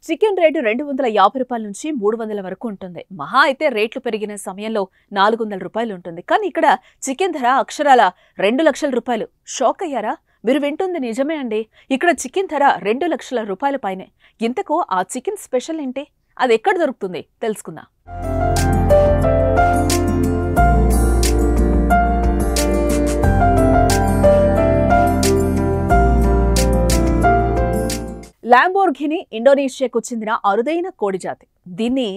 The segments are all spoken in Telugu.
చికెన్ రేటు 250 రూపాయల నుంచి 300 వరకు ఉంటుంది. మహా అయితే రేట్లు పెరిగిన సమయంలో 400 రూపాయలు ఉంటుంది. కానీ ఇక్కడ చికెన్ ధర అక్షరాల 2 లక్షల రూపాయలు. షాక్ అయ్యారా? మీరు వింటుంది నిజమే అండి. ఇక్కడ చికెన్ ధర 2 లక్షల రూపాయల పైనే. ఇంతకు ఆ చికెన్ స్పెషల్ ఏంటి? అది ఎక్కడ దొరుకుతుంది తెలుసుకుందాం. లాంబోర్గిని ఇండోనేషియాకు చెందిన అరుదైన కోడి జాతి. దీన్ని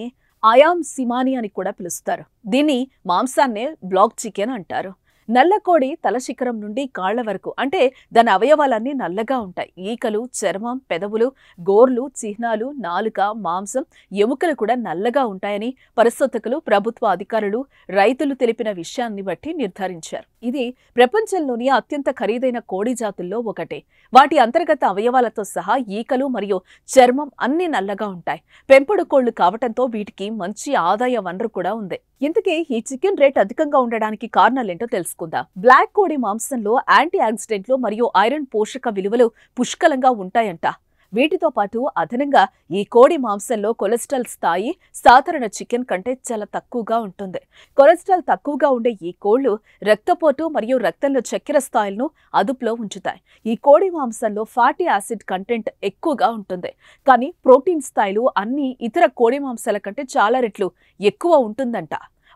అయామ్ సిమాని అని కూడా పిలుస్తారు. దీన్ని మాంసాన్నే బ్లాక్ చికెన్ అంటారు. నల్ల కోడి తల శిఖరం నుండి కాళ్ల వరకు, అంటే దాని అవయవాలన్నీ నల్లగా ఉంటాయి. ఈకలు, చర్మం, పెదవులు, గోర్లు, చిహ్నాలు, నాలుక, మాంసం, ఎముకలు కూడా నల్లగా ఉంటాయని పరిశోధకులు, ప్రభుత్వ అధికారులు, రైతులు తెలిపిన విషయాన్ని బట్టి నిర్ధారించారు. ఇది ప్రపంచంలోని అత్యంత ఖరీదైన కోడి జాతుల్లో ఒకటి. వాటి అంతర్గత అవయవాలతో సహా ఈకలు మరియు చర్మం అన్ని నల్లగా ఉంటాయి. పెంపుడు కోళ్లు కావటంతో వీటికి మంచి ఆదాయ వనరు కూడా ఉంది. ఇంతకీ ఈ చికెన్ రేట్ అధికంగా ఉండడానికి కారణాలేంటో తెలుసుకుందాం. బ్లాక్ కోడి మాంసంలో యాంటీ ఆక్సిడెంట్లు మరియు ఐరన్ పోషక విలువలు పుష్కలంగా ఉంటాయంట. వీటితో పాటు అదనంగా ఈ కోడి మాంసంలో కొలెస్ట్రాల్ స్థాయి సాధారణ చికెన్ కంటే చాలా తక్కువగా ఉంటుంది. కొలెస్ట్రాల్ తక్కువగా ఉండే ఈ కోళ్లు రక్తపోటు మరియు రక్తంలో చక్కెర స్థాయిలను అదుపులో ఉంచుతాయి. ఈ కోడి మాంసంలో ఫ్యాటీ యాసిడ్ కంటెంట్ ఎక్కువగా ఉంటుంది. కానీ ప్రోటీన్ స్థాయిలు అన్ని ఇతర కోడి మాంసాల కంటే చాలా రెట్లు ఎక్కువ ఉంటుందంట.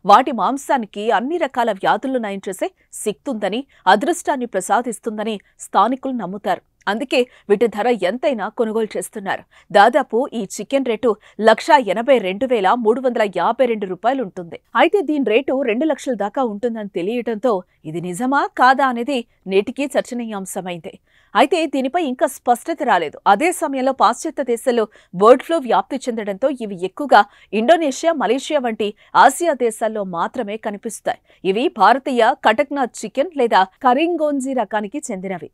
వాటి మాంసానికి అన్ని రకాల వ్యాధులను నయం చేసే శక్తి ఉందని, అదృష్టాన్ని ప్రసాదిస్తుందని స్థానికులు నమ్ముతారు. అందుకే వీటి ధర ఎంతైనా కొనుగోలు చేస్తున్నారు. దాదాపు ఈ చికెన్ రేటు 1,82,352 రూపాయలు ఉంటుంది. అయితే దీని రేటు 2 లక్షల దాకా ఉంటుందని తెలియటంతో ఇది నిజమా కాదా అనేది నేటికీ చర్చనీయాంశమైంది. అయితే దీనిపై ఇంకా స్పష్టత రాలేదు. అదే సమయంలో పాశ్చాత్య దేశాల్లో బర్డ్ ఫ్లూ వ్యాప్తి చెందడంతో ఇవి ఎక్కువగా ఇండోనేషియా, మలేషియా వంటి ఆసియా దేశాల్లో మాత్రమే కనిపిస్తాయి. ఇవి భారతీయ కటక్నాథ్ చికెన్ లేదా కరింగోంజీ రకానికి చెందినవి.